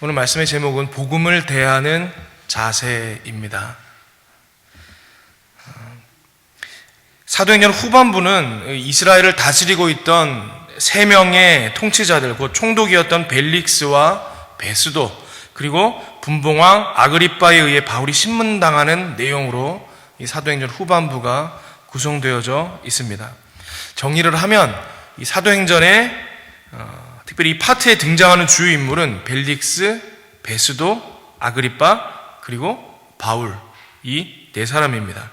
오늘 말씀의 제목은 복음을 대하는 자세입니다. 사도행전 후반부는 이스라엘을 다스리고 있던 세 명의 통치자들, 곧 총독이었던 벨릭스와 베스도, 그리고 분봉왕 아그리빠에 의해 바울이 신문당하는 내용으로 이 사도행전 후반부가 구성되어져 있습니다. 정리를 하면 이 사도행전에 특별히 이 파트에 등장하는 주요 인물은 벨릭스, 베스도, 아그리빠, 그리고 바울, 이 네 사람입니다.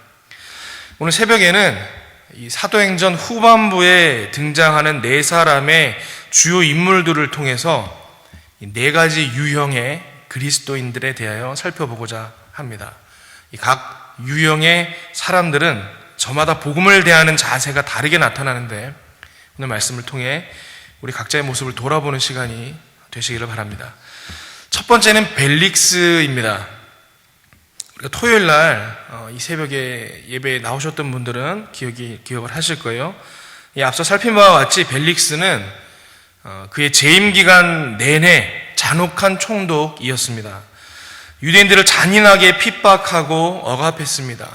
오늘 새벽에는 이 사도행전 후반부에 등장하는 네 사람의 주요 인물들을 통해서 이 네 가지 유형의 그리스도인들에 대하여 살펴보고자 합니다. 이 각 유형의 사람들은 저마다 복음을 대하는 자세가 다르게 나타나는데 오늘 말씀을 통해 우리 각자의 모습을 돌아보는 시간이 되시기를 바랍니다. 첫 번째는 벨릭스입니다. 우리가 토요일 날 이 새벽에 예배에 나오셨던 분들은 기억을 하실 거예요. 앞서 살핀 바와 같이 벨릭스는 그의 재임 기간 내내 잔혹한 총독이었습니다. 유대인들을 잔인하게 핍박하고 억압했습니다.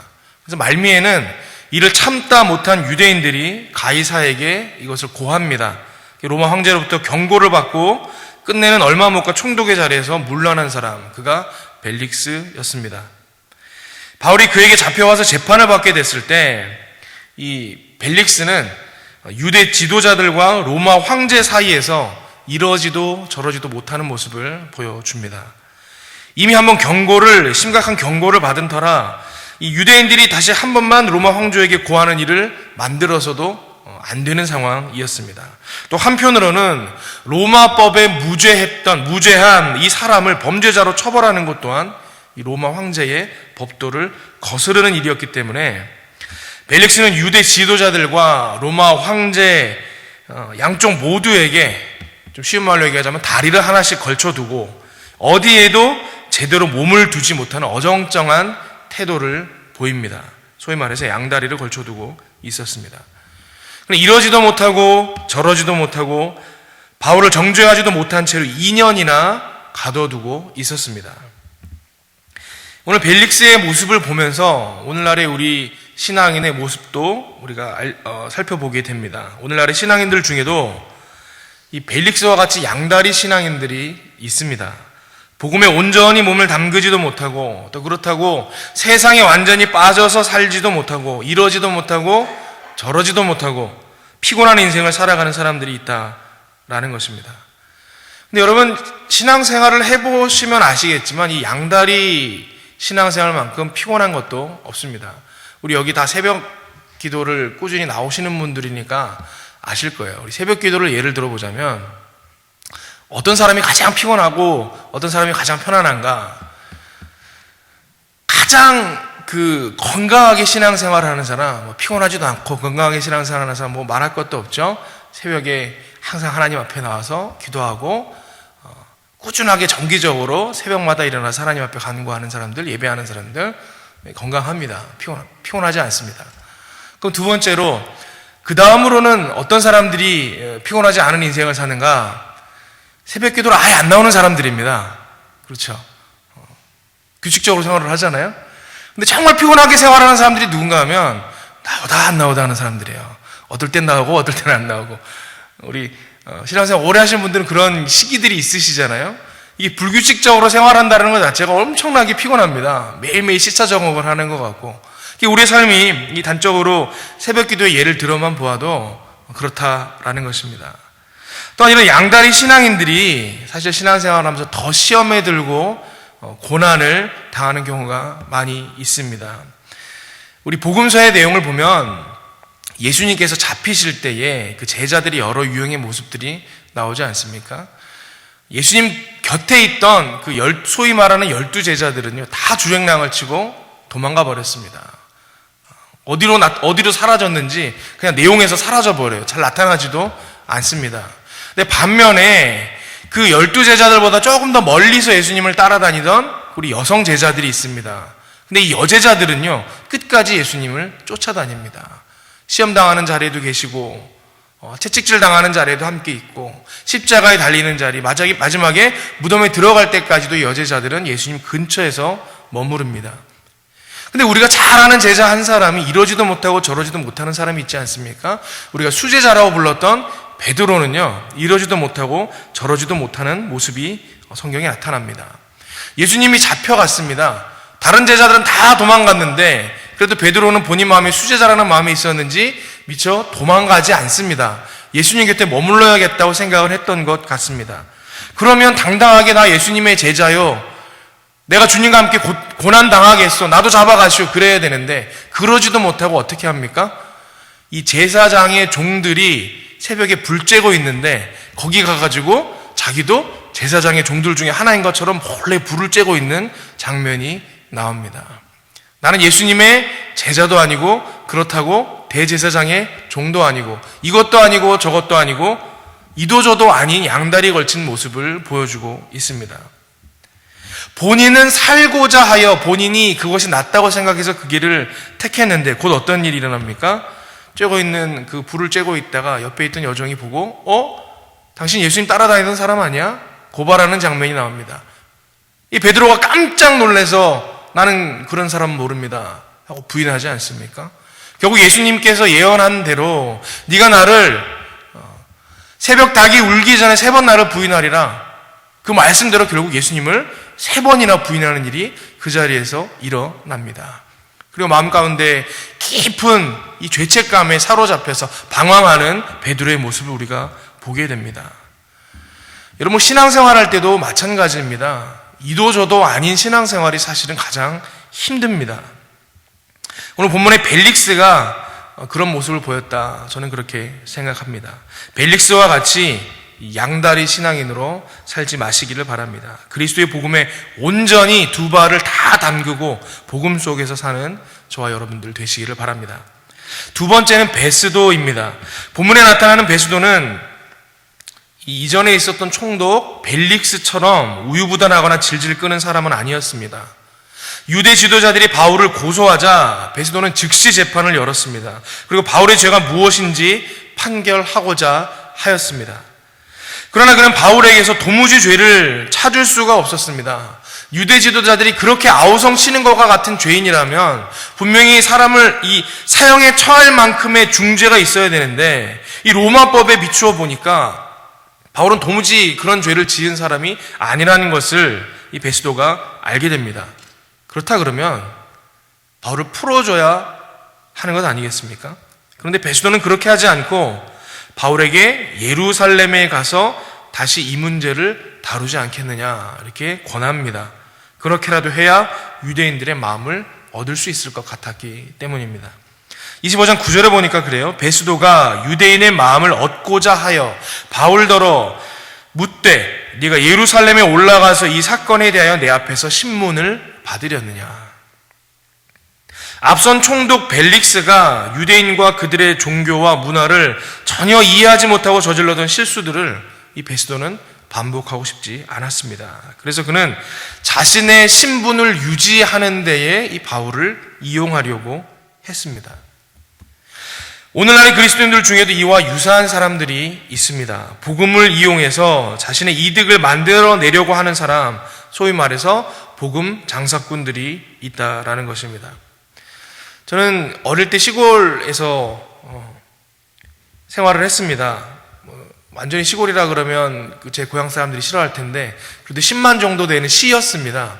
그래서 말미에는 이를 참다 못한 유대인들이 가이사에게 이것을 고합니다. 로마 황제로부터 경고를 받고 끝내는 얼마 못 가 총독의 자리에서 물러난 사람, 그가 벨릭스였습니다. 바울이 그에게 잡혀와서 재판을 받게 됐을 때 이 벨릭스는 유대 지도자들과 로마 황제 사이에서 이러지도 저러지도 못하는 모습을 보여줍니다. 이미 한번 심각한 경고를 받은 터라 이 유대인들이 다시 한 번만 로마 황제에게 고하는 일을 만들어서도 안 되는 상황이었습니다. 또 한편으로는 로마법에 무죄한 이 사람을 범죄자로 처벌하는 것 또한 이 로마 황제의 법도를 거스르는 일이었기 때문에 벨릭스는 유대 지도자들과 로마 황제 양쪽 모두에게 좀 쉬운 말로 얘기하자면 다리를 하나씩 걸쳐두고 어디에도 제대로 몸을 두지 못하는 어정쩡한 태도를 보입니다. 소위 말해서 양다리를 걸쳐두고 있었습니다. 이러지도 못하고 저러지도 못하고 바울을 정죄하지도 못한 채로 2년이나 가둬두고 있었습니다. 오늘 벨릭스의 모습을 보면서 오늘날의 우리 신앙인의 모습도 우리가 살펴보게 됩니다. 오늘날의 신앙인들 중에도 이 벨릭스와 같이 양다리 신앙인들이 있습니다. 복음에 온전히 몸을 담그지도 못하고 또 그렇다고 세상에 완전히 빠져서 살지도 못하고 이러지도 못하고 저러지도 못하고 피곤한 인생을 살아가는 사람들이 있다라는 것입니다. 근데 여러분 신앙생활을 해보시면 아시겠지만 이 양다리 신앙생활만큼 피곤한 것도 없습니다. 우리 여기 다 새벽 기도를 꾸준히 나오시는 분들이니까 아실 거예요. 우리 새벽 기도를 예를 들어보자면 어떤 사람이 가장 피곤하고 어떤 사람이 가장 편안한가? 가장 건강하게 신앙생활을 하는 사람, 피곤하지도 않고 건강하게 신앙생활을 하는 사람 말할 것도 없죠. 새벽에 항상 하나님 앞에 나와서 기도하고 꾸준하게 정기적으로 새벽마다 일어나서 하나님 앞에 간구하는 사람들, 예배하는 사람들 건강합니다. 피곤하지 않습니다. 그럼 두 번째로 그 다음으로는 어떤 사람들이 피곤하지 않은 인생을 사는가? 새벽 기도를 아예 안 나오는 사람들입니다. 그렇죠. 규칙적으로 생활을 하잖아요. 근데 정말 피곤하게 생활하는 사람들이 누군가 하면 나오다 안 나오다 하는 사람들이에요. 어떨 땐 나오고 어떨 때는 안 나오고. 우리 신앙생활 오래 하신 분들은 그런 시기들이 있으시잖아요. 이게 불규칙적으로 생활한다는 것 자체가 엄청나게 피곤합니다. 매일매일 시차 적응을 하는 것 같고. 우리의 삶이 이 단적으로 새벽 기도의 예를 들어만 보아도 그렇다라는 것입니다. 또한 이런 양다리 신앙인들이 사실 신앙생활을 하면서 더 시험에 들고 고난을 당하는 경우가 많이 있습니다. 우리 복음서의 내용을 보면 예수님께서 잡히실 때에 그 제자들이 여러 유형의 모습들이 나오지 않습니까? 예수님 곁에 있던 소위 말하는 12제자들은요, 다 주행랑을 치고 도망가 버렸습니다. 어디로 사라졌는지 그냥 내용에서 사라져 버려요. 잘 나타나지도 않습니다. 근데 반면에 그 12제자들보다 조금 더 멀리서 예수님을 따라다니던 우리 여성 제자들이 있습니다. 근데 이 여제자들은요, 끝까지 예수님을 쫓아다닙니다. 시험당하는 자리에도 계시고 채찍질 당하는 자리에도 함께 있고 십자가에 달리는 자리, 마지막에 무덤에 들어갈 때까지도 여제자들은 예수님 근처에서 머무릅니다. 근데 우리가 잘 아는 제자 한 사람이 이러지도 못하고 저러지도 못하는 사람이 있지 않습니까? 우리가 수제자라고 불렀던 베드로는요, 이러지도 못하고 저러지도 못하는 모습이 성경에 나타납니다. 예수님이 잡혀갔습니다. 다른 제자들은 다 도망갔는데 그래도 베드로는 본인 마음에 수제자라는 마음이 있었는지 미처 도망가지 않습니다. 예수님 곁에 머물러야겠다고 생각을 했던 것 같습니다. 그러면 당당하게 나 예수님의 제자요, 내가 주님과 함께 고난 당하겠어, 나도 잡아가시오, 그래야 되는데 그러지도 못하고 어떻게 합니까? 이 제사장의 종들이 새벽에 불 쬐고 있는데 거기 가가지고 자기도 제사장의 종들 중에 하나인 것처럼 몰래 불을 쬐고 있는 장면이 나옵니다. 나는 예수님의 제자도 아니고 그렇다고 대제사장의 종도 아니고 이것도 아니고 저것도 아니고 이도저도 아닌 양다리 걸친 모습을 보여주고 있습니다. 본인은 살고자 하여 본인이 그것이 낫다고 생각해서 그 길을 택했는데 곧 어떤 일이 일어납니까? 쬐고 있는 그 불을 쬐고 있다가 옆에 있던 여종이 보고 당신 예수님 따라다니던 사람 아니야? 고발하는 장면이 나옵니다. 이 베드로가 깜짝 놀라서 나는 그런 사람 모릅니다 하고 부인하지 않습니까? 결국 예수님께서 예언한 대로 네가 나를 새벽 닭이 울기 전에 3번 나를 부인하리라, 그 말씀대로 결국 예수님을 3번이나 부인하는 일이 그 자리에서 일어납니다. 그리고 마음 가운데 깊은 이 죄책감에 사로잡혀서 방황하는 베드로의 모습을 우리가 보게 됩니다. 여러분, 신앙생활할 때도 마찬가지입니다. 이도저도 아닌 신앙생활이 사실은 가장 힘듭니다. 오늘 본문의 벨릭스가 그런 모습을 보였다, 저는 그렇게 생각합니다. 벨릭스와 같이 양다리 신앙인으로 살지 마시기를 바랍니다. 그리스도의 복음에 온전히 두 발을 다 담그고 복음 속에서 사는 저와 여러분들 되시기를 바랍니다. 두 번째는 베스도입니다. 본문에 나타나는 베스도는 이전에 있었던 총독 벨릭스처럼 우유부단하거나 질질 끄는 사람은 아니었습니다. 유대 지도자들이 바울을 고소하자 베스도는 즉시 재판을 열었습니다. 그리고 바울의 죄가 무엇인지 판결하고자 하였습니다. 그러나 그는 바울에게서 도무지 죄를 찾을 수가 없었습니다. 유대 지도자들이 그렇게 아우성치는 것과 같은 죄인이라면 분명히 사람을 이 사형에 처할 만큼의 중죄가 있어야 되는데 이 로마법에 비추어 보니까 바울은 도무지 그런 죄를 지은 사람이 아니라는 것을 이 베스도가 알게 됩니다. 그렇다 그러면 바울을 풀어줘야 하는 것 아니겠습니까? 그런데 베스도는 그렇게 하지 않고 바울에게 예루살렘에 가서 다시 이 문제를 다루지 않겠느냐 이렇게 권합니다. 그렇게라도 해야 유대인들의 마음을 얻을 수 있을 것 같았기 때문입니다. 25장 9절에 보니까 그래요. 베스도가 유대인의 마음을 얻고자 하여 바울더러 묻되 네가 예루살렘에 올라가서 이 사건에 대하여 내 앞에서 신문을 받으렸느냐. 앞선 총독 벨릭스가 유대인과 그들의 종교와 문화를 전혀 이해하지 못하고 저질러던 실수들을 이 베스도는 반복하고 싶지 않았습니다. 그래서 그는 자신의 신분을 유지하는 데에 이 바울을 이용하려고 했습니다. 오늘날의 그리스도인들 중에도 이와 유사한 사람들이 있습니다. 복음을 이용해서 자신의 이득을 만들어내려고 하는 사람, 소위 말해서 복음 장사꾼들이 있다라는 것입니다. 저는 어릴 때 시골에서 생활을 했습니다. 완전히 시골이라 그러면 제 고향 사람들이 싫어할 텐데 그래도 10만 정도 되는 시였습니다.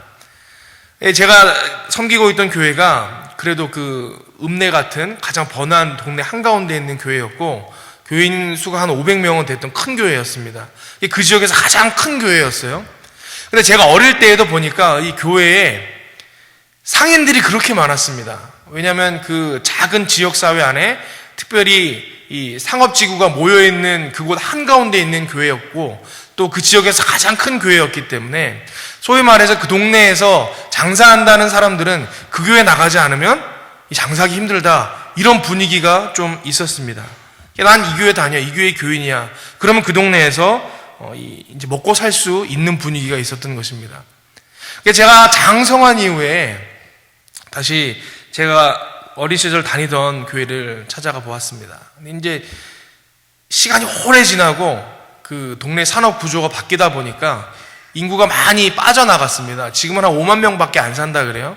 제가 섬기고 있던 교회가 그래도 그 읍내 같은 가장 번화한 동네 한가운데 있는 교회였고 교인 수가 한 500명은 됐던 큰 교회였습니다. 그 지역에서 가장 큰 교회였어요. 근데 제가 어릴 때에도 보니까 이 교회에 상인들이 그렇게 많았습니다. 왜냐하면 그 작은 지역사회 안에 특별히 이 상업지구가 모여있는 그곳 한가운데 있는 교회였고 또 그 지역에서 가장 큰 교회였기 때문에 소위 말해서 그 동네에서 장사한다는 사람들은 그 교회 나가지 않으면 장사하기 힘들다, 이런 분위기가 좀 있었습니다. 난 이 교회 다녀, 이 교회 교인이야. 그러면 그 동네에서 이제 먹고 살 수 있는 분위기가 있었던 것입니다. 제가 장성한 이후에 다시 제가 어린 시절 다니던 교회를 찾아가 보았습니다. 이제 시간이 오래 지나고 그 동네 산업 구조가 바뀌다 보니까 인구가 많이 빠져나갔습니다. 지금은 한 5만 명밖에 안 산다 그래요.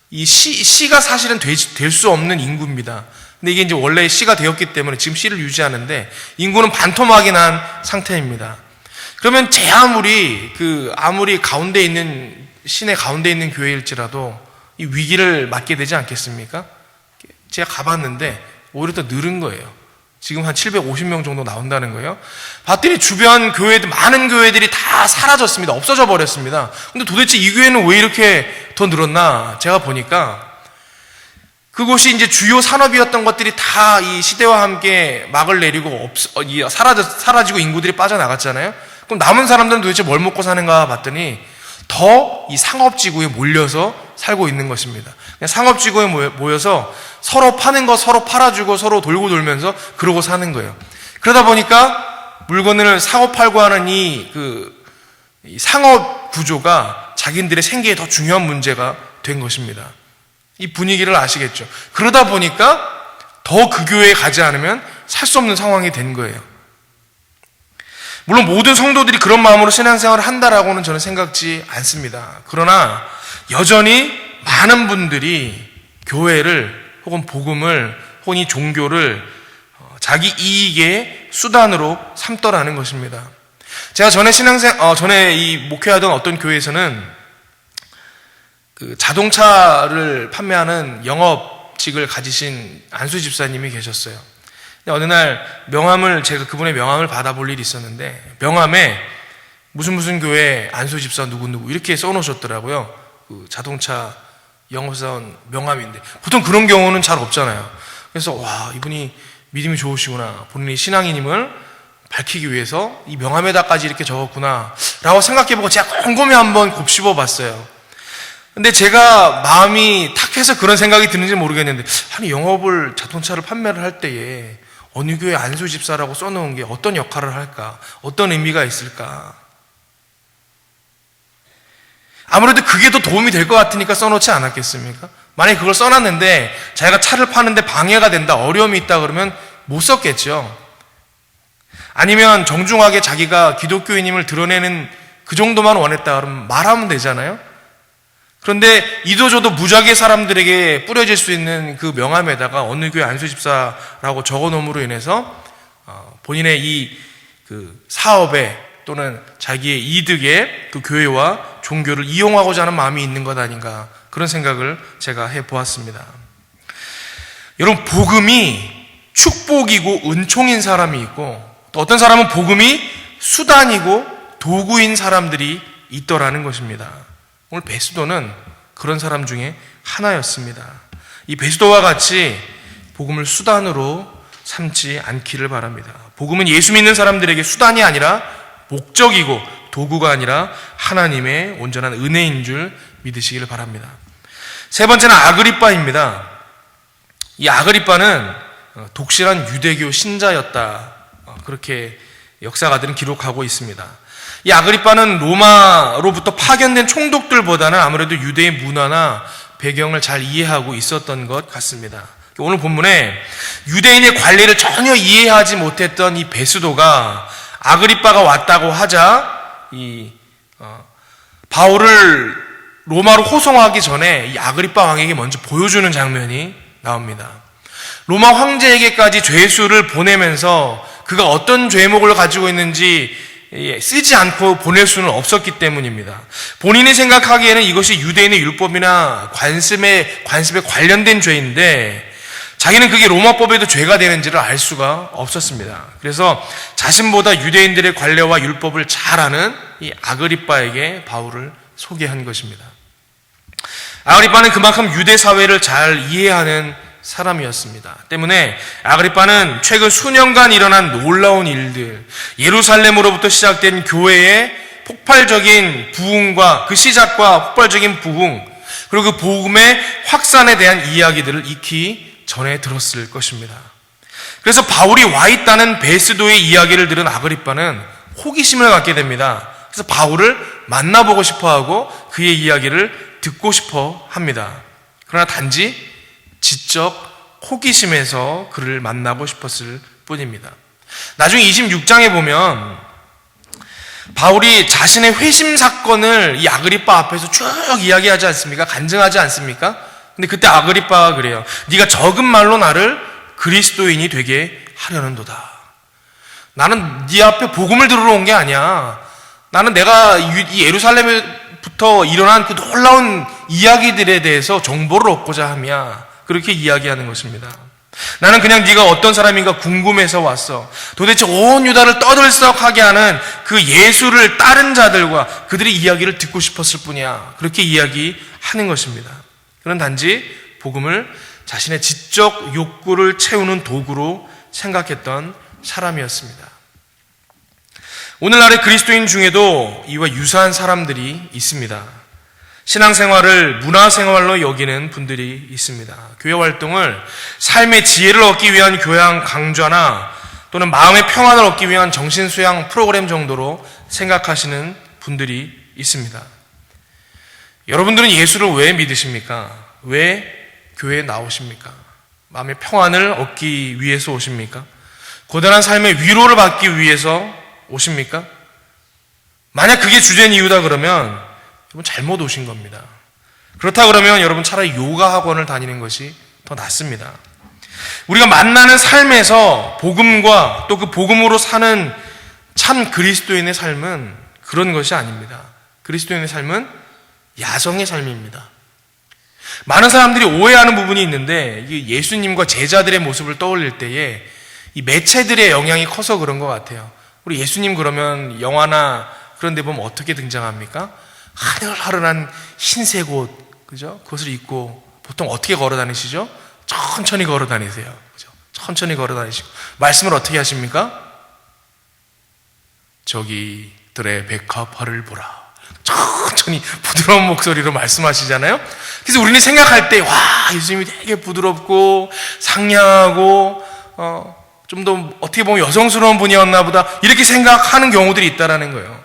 이 시가 사실은 될 수 없는 인구입니다. 근데 이게 이제 원래 시가 되었기 때문에 지금 시를 유지하는데 인구는 반토막이 난 상태입니다. 그러면 제 아무리 가운데 있는 시내 가운데 있는 교회일지라도 이 위기를 맞게 되지 않겠습니까? 제가 가봤는데 오히려 더 늘은 거예요. 지금 한 750명 정도 나온다는 거예요. 봤더니 주변 교회들, 많은 교회들이 다 사라졌습니다. 없어져 버렸습니다. 근데 도대체 이 교회는 왜 이렇게 더 늘었나? 제가 보니까 그곳이 이제 주요 산업이었던 것들이 다 이 시대와 함께 막을 내리고 사라지고 인구들이 빠져나갔잖아요. 그럼 남은 사람들은 도대체 뭘 먹고 사는가 봤더니 더 이 상업지구에 몰려서 살고 있는 것입니다. 그냥 상업지구에 모여서 서로 파는 거 서로 팔아주고 서로 돌고 돌면서 그러고 사는 거예요. 그러다 보니까 물건을 사고 팔고 하는 이 상업 구조가 자기들의 생계에 더 중요한 문제가 된 것입니다. 이 분위기를 아시겠죠? 그러다 보니까 더 그 교회에 가지 않으면 살 수 없는 상황이 된 거예요. 물론 모든 성도들이 그런 마음으로 신앙생활을 한다라고는 저는 생각지 않습니다. 그러나 여전히 많은 분들이 교회를 혹은 복음을 혹은 이 종교를 자기 이익의 수단으로 삼더라는 것입니다. 제가 전에 이 목회하던 어떤 교회에서는 그 자동차를 판매하는 영업직을 가지신 안수 집사님이 계셨어요. 어느 날 제가 그분의 명함을 받아볼 일이 있었는데 명함에 무슨 교회 안수 집사 누구 이렇게 써놓으셨더라고요. 그 자동차 영업사원 명함인데 보통 그런 경우는 잘 없잖아요. 그래서 와, 이분이 믿음이 좋으시구나, 본인이 신앙인임을 밝히기 위해서 이 명함에다까지 이렇게 적었구나 라고 생각해보고 제가 곰곰이 한번 곱씹어 봤어요. 근데 제가 마음이 탁해서 그런 생각이 드는지 모르겠는데, 아니 영업을 자동차를 판매를 할 때에 어느 교회 안수 집사라고 써놓은 게 어떤 역할을 할까, 어떤 의미가 있을까. 아무래도 그게 더 도움이 될 것 같으니까 써놓지 않았겠습니까? 만약에 그걸 써놨는데 자기가 차를 파는데 방해가 된다, 어려움이 있다 그러면 못 썼겠죠. 아니면 정중하게 자기가 기독교인임을 드러내는 그 정도만 원했다 그러면 말하면 되잖아요. 그런데 이도저도 무작위 사람들에게 뿌려질 수 있는 그 명함에다가 어느 교회 안수 집사라고 적어놓음으로 인해서 본인의 이 그 사업에 또는 자기의 이득에 그 교회와 종교를 이용하고자 하는 마음이 있는 것 아닌가, 그런 생각을 제가 해보았습니다. 여러분, 복음이 축복이고 은총인 사람이 있고 또 어떤 사람은 복음이 수단이고 도구인 사람들이 있더라는 것입니다. 오늘 베스도는 그런 사람 중에 하나였습니다. 이 베스도와 같이 복음을 수단으로 삼지 않기를 바랍니다. 복음은 예수 믿는 사람들에게 수단이 아니라 목적이고 도구가 아니라 하나님의 온전한 은혜인 줄 믿으시기를 바랍니다. 세 번째는 아그리빠입니다. 이 아그리빠는 독실한 유대교 신자였다, 그렇게 역사가들은 기록하고 있습니다. 이 아그리빠는 로마로부터 파견된 총독들보다는 아무래도 유대의 문화나 배경을 잘 이해하고 있었던 것 같습니다. 오늘 본문에 유대인의 관례를 전혀 이해하지 못했던 이 베스도가 아그리빠가 왔다고 하자 바울을 로마로 호송하기 전에 이 아그리빠 왕에게 먼저 보여주는 장면이 나옵니다. 로마 황제에게까지 죄수를 보내면서 그가 어떤 죄목을 가지고 있는지 쓰지 않고 보낼 수는 없었기 때문입니다. 본인이 생각하기에는 이것이 유대인의 율법이나 관습에 관련된 죄인데 자기는 그게 로마법에도 죄가 되는지를 알 수가 없었습니다. 그래서 자신보다 유대인들의 관례와 율법을 잘 아는 이 아그리빠에게 바울을 소개한 것입니다. 아그리빠는 그만큼 유대 사회를 잘 이해하는 사람이었습니다. 때문에 아그리빠는 최근 수년간 일어난 놀라운 일들, 예루살렘으로부터 시작된 교회의 폭발적인 부흥과 그 시작과 폭발적인 부흥, 그리고 그 복음의 확산에 대한 이야기들을 익히 전해 들었을 것입니다. 그래서 바울이 와 있다는 베스도의 이야기를 들은 아그리빠는 호기심을 갖게 됩니다. 그래서 바울을 만나보고 싶어하고 그의 이야기를 듣고 싶어 합니다. 그러나 단지 지적 호기심에서 그를 만나고 싶었을 뿐입니다. 나중에 26장에 보면 바울이 자신의 회심 사건을 이 아그리빠 앞에서 쭉 이야기하지 않습니까? 간증하지 않습니까? 근데 그때 아그리빠가 그래요. 네가 적은 말로 나를 그리스도인이 되게 하려는도다. 나는 네 앞에 복음을 들으러 온 게 아니야. 나는 내가 이 예루살렘부터 일어난 그 놀라운 이야기들에 대해서 정보를 얻고자 함이야. 그렇게 이야기하는 것입니다. 나는 그냥 네가 어떤 사람인가 궁금해서 왔어. 도대체 온 유다를 떠들썩하게 하는 그 예수를 따른 자들과 그들의 이야기를 듣고 싶었을 뿐이야. 그렇게 이야기하는 것입니다. 그는 단지 복음을 자신의 지적 욕구를 채우는 도구로 생각했던 사람이었습니다. 오늘날의 그리스도인 중에도 이와 유사한 사람들이 있습니다. 신앙생활을 문화생활로 여기는 분들이 있습니다. 교회 활동을 삶의 지혜를 얻기 위한 교양 강좌나 또는 마음의 평안을 얻기 위한 정신수양 프로그램 정도로 생각하시는 분들이 있습니다. 여러분들은 예수를 왜 믿으십니까? 왜 교회에 나오십니까? 마음의 평안을 얻기 위해서 오십니까? 고단한 삶의 위로를 받기 위해서 오십니까? 만약 그게 주된 이유다 그러면 여러분 잘못 오신 겁니다. 그렇다 그러면 여러분 차라리 요가 학원을 다니는 것이 더 낫습니다. 우리가 만나는 삶에서 복음과 또 그 복음으로 사는 참 그리스도인의 삶은 그런 것이 아닙니다. 그리스도인의 삶은 야성의 삶입니다. 많은 사람들이 오해하는 부분이 있는데 예수님과 제자들의 모습을 떠올릴 때에 이 매체들의 영향이 커서 그런 것 같아요. 우리 예수님 그러면 영화나 그런 데 보면 어떻게 등장합니까? 하늘하늘한 흰색 옷, 그죠? 그것을 입고 보통 어떻게 걸어 다니시죠? 천천히 걸어 다니세요. 그죠? 천천히 걸어 다니시고. 말씀을 어떻게 하십니까? 저기들의 백합화를 보라. 천천히 부드러운 목소리로 말씀하시잖아요? 그래서 우리는 생각할 때, 와, 예수님이 되게 부드럽고, 상냥하고, 좀 더 어떻게 보면 여성스러운 분이었나 보다. 이렇게 생각하는 경우들이 있다라는 거예요.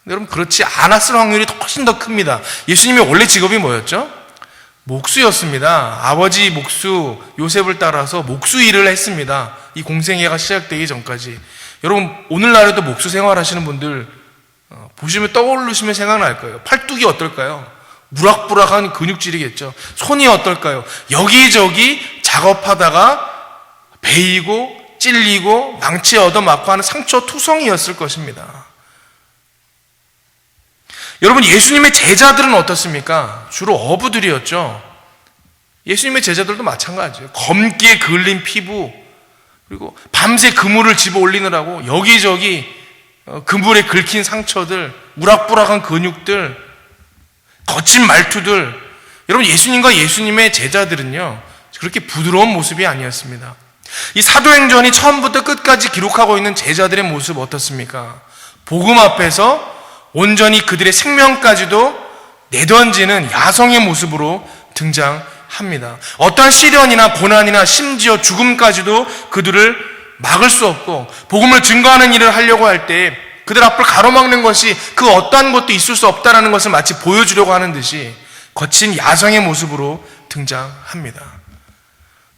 여러분 그렇지 않았을 확률이 훨씬 더 큽니다. 예수님의 원래 직업이 뭐였죠? 목수였습니다. 아버지 목수 요셉을 따라서 목수 일을 했습니다. 이 공생애가 시작되기 전까지. 여러분 오늘날에도 목수 생활하시는 분들 보시면 떠오르시면 생각날 거예요. 팔뚝이 어떨까요? 무락부락한 근육질이겠죠. 손이 어떨까요? 여기저기 작업하다가 베이고 찔리고 망치 얻어맞고 하는 상처 투성이었을 것입니다. 여러분 예수님의 제자들은 어떻습니까? 주로 어부들이었죠. 예수님의 제자들도 마찬가지예요. 검기에 그을린 피부 그리고 밤새 그물을 집어 올리느라고 여기저기 그물에 긁힌 상처들, 우락부락한 근육들, 거친 말투들. 여러분 예수님과 예수님의 제자들은요 그렇게 부드러운 모습이 아니었습니다. 이 사도행전이 처음부터 끝까지 기록하고 있는 제자들의 모습 어떻습니까? 복음 앞에서 온전히 그들의 생명까지도 내던지는 야성의 모습으로 등장합니다. 어떠한 시련이나 고난이나 심지어 죽음까지도 그들을 막을 수 없고 복음을 증거하는 일을 하려고 할 때 그들 앞을 가로막는 것이 그 어떠한 것도 있을 수 없다는 것을 마치 보여주려고 하는 듯이 거친 야성의 모습으로 등장합니다.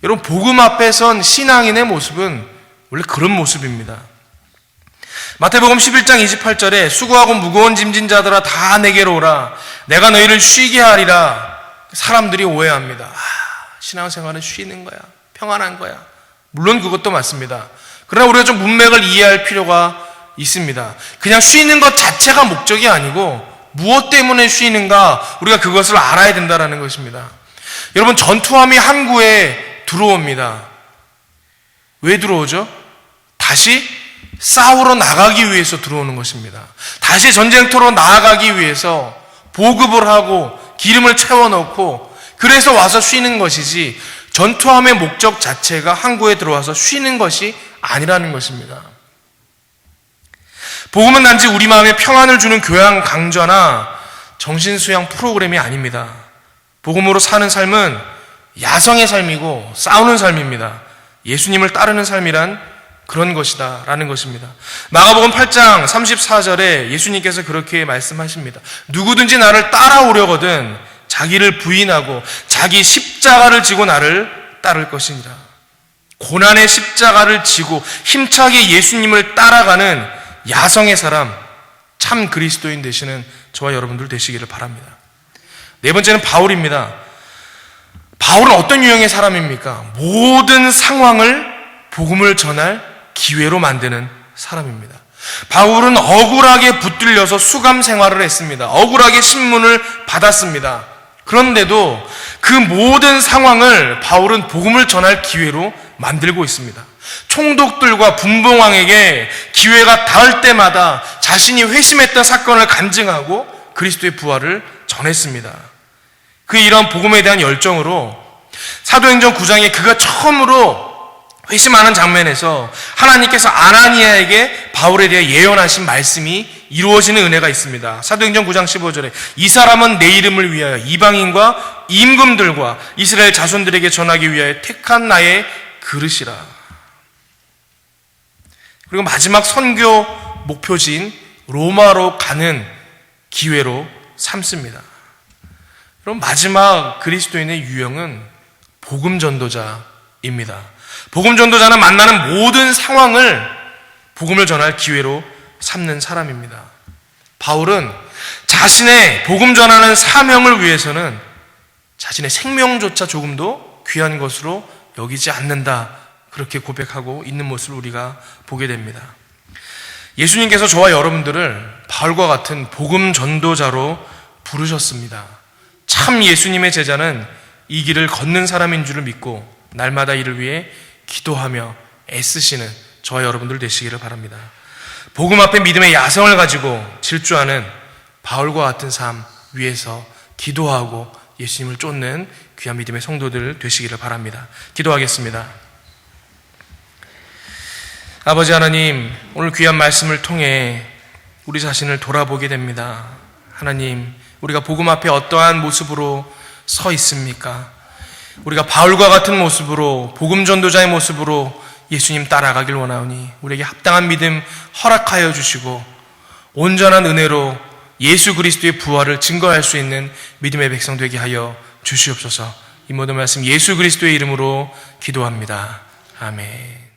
여러분 복음 앞에 선 신앙인의 모습은 원래 그런 모습입니다. 마태복음 11장 28절에 수고하고 무거운 짐진 자들아 다 내게로 오라 내가 너희를 쉬게 하리라. 사람들이 오해합니다. 신앙생활은 쉬는 거야, 평안한 거야. 물론 그것도 맞습니다. 그러나 우리가 좀 문맥을 이해할 필요가 있습니다. 그냥 쉬는 것 자체가 목적이 아니고 무엇 때문에 쉬는가 우리가 그것을 알아야 된다는 것입니다. 여러분 전투함이 항구에 들어옵니다. 왜 들어오죠? 다시 싸우러 나가기 위해서 들어오는 것입니다. 다시 전쟁터로 나아가기 위해서 보급을 하고 기름을 채워넣고 그래서 와서 쉬는 것이지 전투함의 목적 자체가 항구에 들어와서 쉬는 것이 아니라는 것입니다. 복음은 단지 우리 마음에 평안을 주는 교양 강좌나 정신수양 프로그램이 아닙니다. 복음으로 사는 삶은 야성의 삶이고 싸우는 삶입니다. 예수님을 따르는 삶이란 그런 것이다 라는 것입니다. 마가복음 8장 34절에 예수님께서 그렇게 말씀하십니다. 누구든지 나를 따라오려거든 자기를 부인하고 자기 십자가를 지고 나를 따를 것이니라. 고난의 십자가를 지고 힘차게 예수님을 따라가는 야성의 사람, 참 그리스도인 되시는 저와 여러분들 되시기를 바랍니다. 네 번째는 바울입니다. 바울은 어떤 유형의 사람입니까? 모든 상황을 복음을 전할 기회로 만드는 사람입니다. 바울은 억울하게 붙들려서 수감 생활을 했습니다. 억울하게 신문을 받았습니다. 그런데도 그 모든 상황을 바울은 복음을 전할 기회로 만들고 있습니다. 총독들과 분봉왕에게 기회가 닿을 때마다 자신이 회심했던 사건을 간증하고 그리스도의 부활을 전했습니다. 그 이런 복음에 대한 열정으로 사도행전 9장에 그가 처음으로 회심하는 장면에서 하나님께서 아나니아에게 바울에 대해 예언하신 말씀이 이루어지는 은혜가 있습니다. 사도행전 9장 15절에 이 사람은 내 이름을 위하여 이방인과 임금들과 이스라엘 자손들에게 전하기 위하여 택한 나의 그릇이라. 그리고 마지막 선교 목표지인 로마로 가는 기회로 삼습니다. 그럼 마지막 그리스도인의 유형은 복음 전도자입니다. 복음 전도자는 만나는 모든 상황을 복음을 전할 기회로 삼는 사람입니다. 바울은 자신의 복음 전하는 사명을 위해서는 자신의 생명조차 조금도 귀한 것으로 여기지 않는다, 그렇게 고백하고 있는 모습을 우리가 보게 됩니다. 예수님께서 저와 여러분들을 바울과 같은 복음 전도자로 부르셨습니다. 참 예수님의 제자는 이 길을 걷는 사람인 줄을 믿고 날마다 이를 위해 기도하며 애쓰시는 저와 여러분들 되시기를 바랍니다. 복음 앞에 믿음의 야성을 가지고 질주하는 바울과 같은 삶 위에서 기도하고 예수님을 쫓는 귀한 믿음의 성도들 되시기를 바랍니다. 기도하겠습니다. 아버지 하나님, 오늘 귀한 말씀을 통해 우리 자신을 돌아보게 됩니다. 하나님, 우리가 복음 앞에 어떠한 모습으로 서 있습니까? 우리가 바울과 같은 모습으로, 복음 전도자의 모습으로 예수님 따라가길 원하오니 우리에게 합당한 믿음 허락하여 주시고 온전한 은혜로 예수 그리스도의 부활을 증거할 수 있는 믿음의 백성 되게 하여 주시옵소서. 이 모든 말씀 예수 그리스도의 이름으로 기도합니다. 아멘.